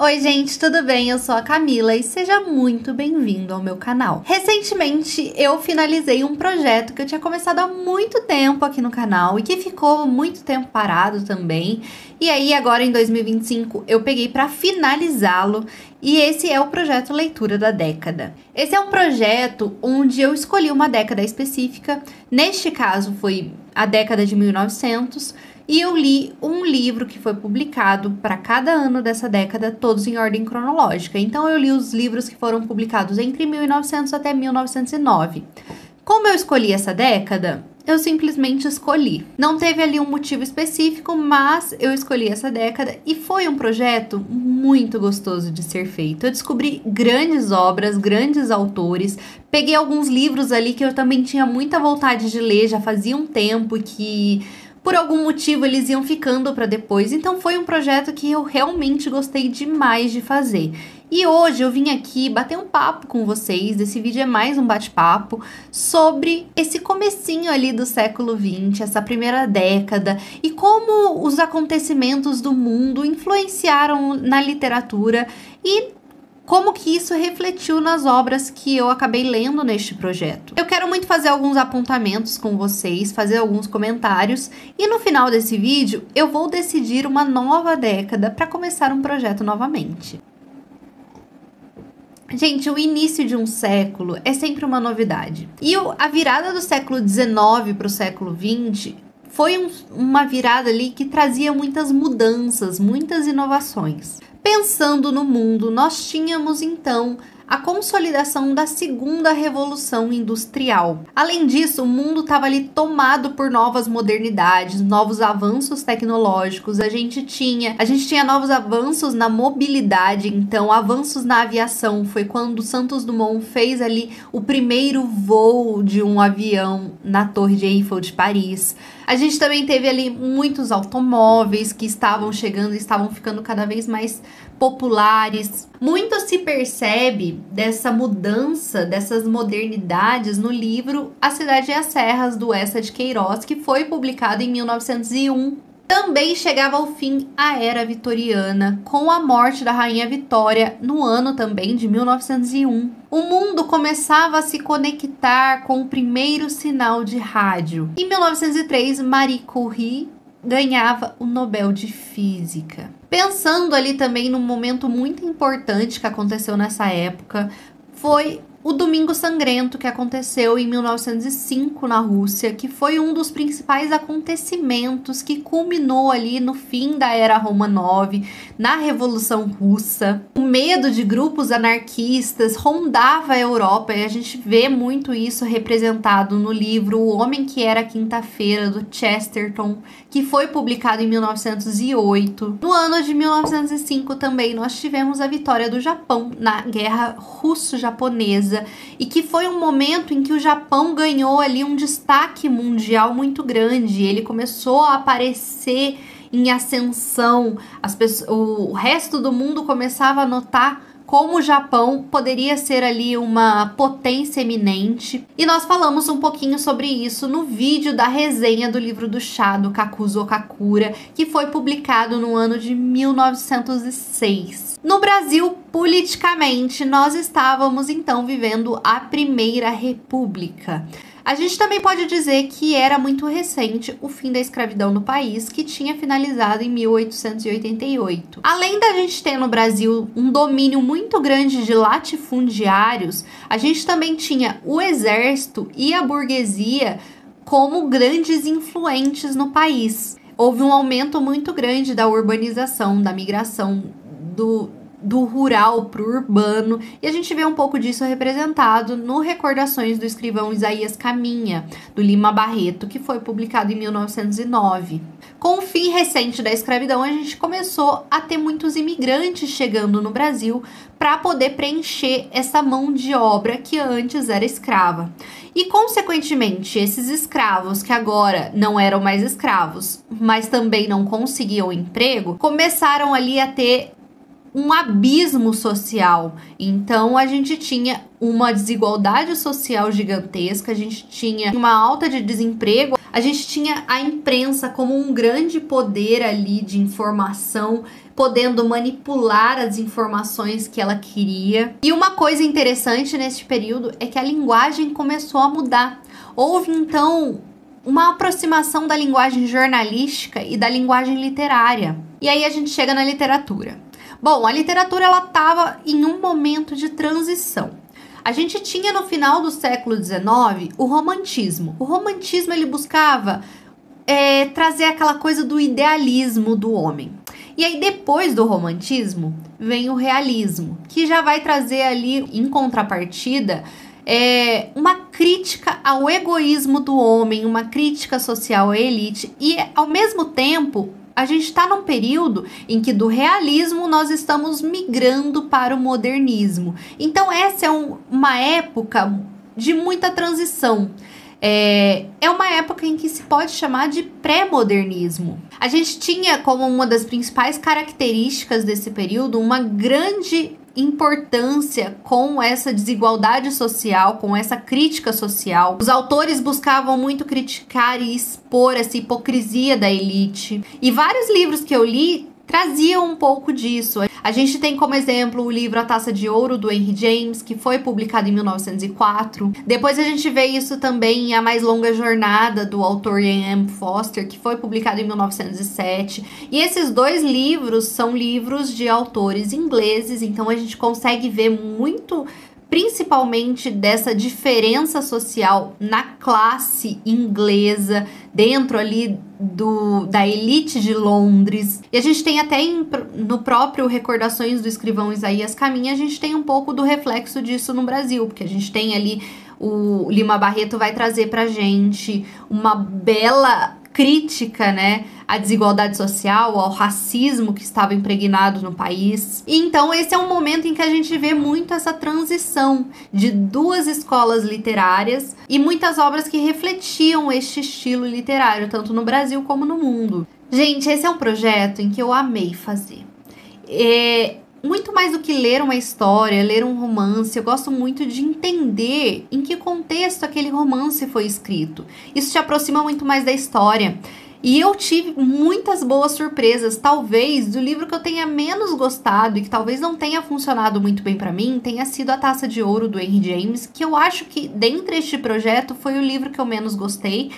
Oi gente, tudo bem? Eu sou a Camila e seja muito bem-vindo ao meu canal. Recentemente eu finalizei um projeto que eu tinha começado há muito tempo aqui no canal e que ficou muito tempo parado também. E aí agora em 2025 eu peguei para finalizá-lo e esse é o projeto Leitura da Década. Esse é um projeto onde eu escolhi uma década específica, neste caso foi a década de 1900, e eu li um livro que foi publicado para cada ano dessa década, todos em ordem cronológica. Então eu li os livros que foram publicados entre 1900 até 1909. Como eu escolhi essa década? Eu simplesmente escolhi. Não teve ali um motivo específico, mas eu escolhi essa década e foi um projeto muito gostoso de ser feito. Eu descobri grandes obras, grandes autores, peguei alguns livros ali que eu também tinha muita vontade de ler, já fazia um tempo que por algum motivo eles iam ficando para depois, então foi um projeto que eu realmente gostei demais de fazer. E hoje eu vim aqui bater um papo com vocês, esse vídeo é mais um bate-papo sobre esse comecinho ali do século XX, essa primeira década, e como os acontecimentos do mundo influenciaram na literatura e como que isso refletiu nas obras que eu acabei lendo neste projeto. Eu quero muito fazer alguns apontamentos com vocês, fazer alguns comentários e no final desse vídeo eu vou decidir uma nova década para começar um projeto novamente. Gente, o início de um século é sempre uma novidade. E a virada do século XIX para o século XX foi uma virada ali que trazia muitas mudanças, muitas inovações. Pensando no mundo, nós tínhamos então a consolidação da segunda revolução industrial. Além disso, o mundo estava ali tomado por novas modernidades, novos avanços tecnológicos. A gente tinha novos avanços na mobilidade, então avanços na aviação. Foi quando Santos Dumont fez ali o primeiro voo de um avião na Torre de Eiffel de Paris. A gente também teve ali muitos automóveis que estavam chegando e estavam ficando cada vez mais populares. Muito se percebe dessa mudança, dessas modernidades no livro A Cidade e as Serras, do Eça de Queiroz, que foi publicado em 1901. Também chegava ao fim a Era Vitoriana, com a morte da Rainha Vitória, no ano também de 1901. O mundo começava a se conectar com o primeiro sinal de rádio. Em 1903, Marie Curie ganhava o Nobel de Física. Pensando ali também num momento muito importante que aconteceu nessa época, foi o Domingo Sangrento, que aconteceu em 1905 na Rússia, que foi um dos principais acontecimentos que culminou ali no fim da Era Romanov, na Revolução Russa. O medo de grupos anarquistas rondava a Europa e a gente vê muito isso representado no livro O Homem que Era Quinta-feira, do Chesterton, que foi publicado em 1908. No ano de 1905 também nós tivemos a vitória do Japão na Guerra Russo-Japonesa, e que foi um momento em que o Japão ganhou ali um destaque mundial muito grande. Ele começou a aparecer em ascensão, o resto do mundo começava a notar como o Japão poderia ser ali uma potência eminente. E nós falamos um pouquinho sobre isso no vídeo da resenha do livro do chá, do Kakuzo Kakura, que foi publicado no ano de 1906. No Brasil, politicamente, nós estávamos então vivendo a Primeira República. A gente também pode dizer que era muito recente o fim da escravidão no país, que tinha finalizado em 1888. Além da gente ter no Brasil um domínio muito grande de latifundiários, a gente também tinha o exército e a burguesia como grandes influentes no país. Houve um aumento muito grande da urbanização, da migração do rural para o urbano, e a gente vê um pouco disso representado no Recordações do Escrivão Isaías Caminha, do Lima Barreto, que foi publicado em 1909. Com o fim recente da escravidão, a gente começou a ter muitos imigrantes chegando no Brasil para poder preencher essa mão de obra que antes era escrava. E, consequentemente, esses escravos que agora não eram mais escravos, mas também não conseguiam emprego, começaram ali a ter um abismo social. Então a gente tinha uma desigualdade social gigantesca, a gente tinha uma alta de desemprego, A gente tinha a imprensa como um grande poder ali de informação, podendo manipular as informações que ela queria. E uma coisa interessante neste período é que a linguagem começou a mudar. Houve então uma aproximação da linguagem jornalística e da linguagem literária. E aí a gente chega na literatura. Bom, a literatura ela estava em um momento de transição. A gente tinha no final do século XIX o romantismo. O romantismo ele buscava trazer aquela coisa do idealismo do homem. E aí depois do romantismo vem o realismo, que já vai trazer ali em contrapartida uma crítica ao egoísmo do homem, uma crítica social à elite e ao mesmo tempo a gente está num período em que do realismo nós estamos migrando para o modernismo. Então essa é uma época de muita transição. É uma época em que se pode chamar de pré-modernismo. A gente tinha como uma das principais características desse período uma grande importância com essa desigualdade social, com essa crítica social. Os autores buscavam muito criticar e expor essa hipocrisia da elite. E vários livros que eu li traziam um pouco disso. A gente tem como exemplo o livro A Taça de Ouro, do Henry James, que foi publicado em 1904. Depois a gente vê isso também em A Mais Longa Jornada, do autor Ian M. Foster, que foi publicado em 1907. E esses dois livros são livros de autores ingleses, então a gente consegue ver muito, principalmente dessa diferença social na classe inglesa, dentro ali da elite de Londres. E a gente tem até no próprio Recordações do Escrivão Isaías Caminha, a gente tem um pouco do reflexo disso no Brasil, porque a gente tem ali o Lima Barreto vai trazer pra gente uma bela crítica, né, à desigualdade social, ao racismo que estava impregnado no país. E então esse é um momento em que a gente vê muito essa transição de duas escolas literárias e muitas obras que refletiam este estilo literário, tanto no Brasil como no mundo. Gente, esse é um projeto em que eu amei fazer. Muito mais do que ler uma história, ler um romance, eu gosto muito de entender em que contexto aquele romance foi escrito. Isso te aproxima muito mais da história. E eu tive muitas boas surpresas. Talvez do livro que eu tenha menos gostado e que talvez não tenha funcionado muito bem pra mim, tenha sido A Taça de Ouro, do Henry James, que eu acho que, dentre este projeto, foi o livro que eu menos gostei.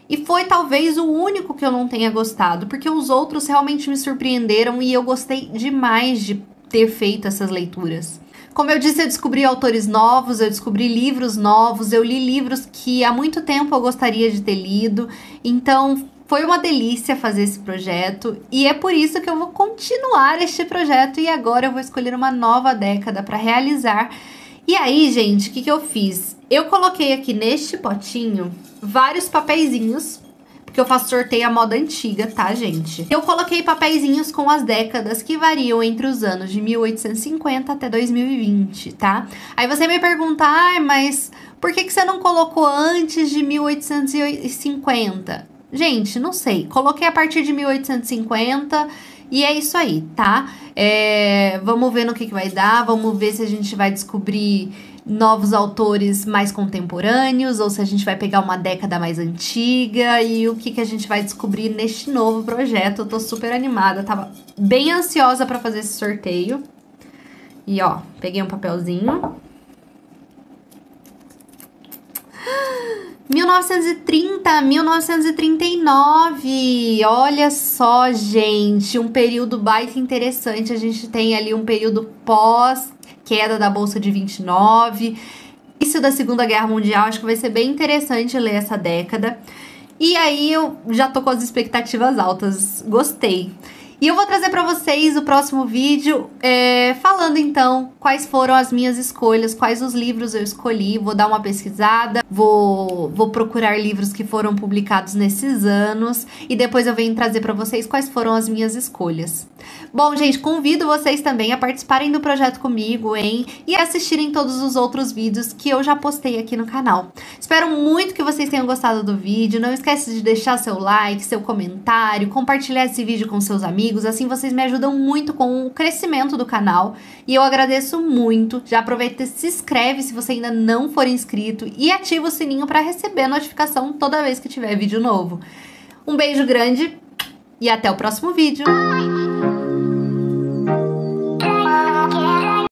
E foi talvez o único que eu não tenha gostado, porque os outros realmente me surpreenderam e eu gostei demais de ter feito essas leituras. Como eu disse, eu descobri autores novos, eu descobri livros novos, eu li livros que há muito tempo eu gostaria de ter lido, então foi uma delícia fazer esse projeto e é por isso que eu vou continuar este projeto e agora eu vou escolher uma nova década para realizar. E aí, gente, o que eu fiz? Eu coloquei aqui neste potinho vários papeizinhos, porque eu faço sorteio à moda antiga, tá, gente? Eu coloquei papeizinhos com as décadas que variam entre os anos de 1850 até 2020, tá? Aí você me pergunta, mas por que você não colocou antes de 1850? Gente, não sei. Coloquei a partir de 1850 e é isso aí, tá? Vamos ver no que vai dar, vamos ver se a gente vai descobrir novos autores mais contemporâneos ou se a gente vai pegar uma década mais antiga e o que a gente vai descobrir neste novo projeto. Eu tô super animada, tava bem ansiosa pra fazer esse sorteio. E ó, peguei um papelzinho. 1930, 1939, olha só, gente, um período baita interessante. A gente tem ali um período pós-queda da Bolsa de 29, início da Segunda Guerra Mundial. Acho que vai ser bem interessante ler essa década. E aí eu já tô com as expectativas altas, gostei. E eu vou trazer para vocês o próximo vídeo falando então quais foram as minhas escolhas, quais os livros eu escolhi, vou dar uma pesquisada, vou procurar livros que foram publicados nesses anos e depois eu venho trazer para vocês quais foram as minhas escolhas. Bom, gente, convido vocês também a participarem do projeto comigo, hein? E assistirem todos os outros vídeos que eu já postei aqui no canal. Espero muito que vocês tenham gostado do vídeo. Não esquece de deixar seu like, seu comentário, compartilhar esse vídeo com seus amigos. Assim vocês me ajudam muito com o crescimento do canal. E eu agradeço muito. Já aproveita e se inscreve se você ainda não for inscrito. E ativa o sininho para receber a notificação toda vez que tiver vídeo novo. Um beijo grande e até o próximo vídeo.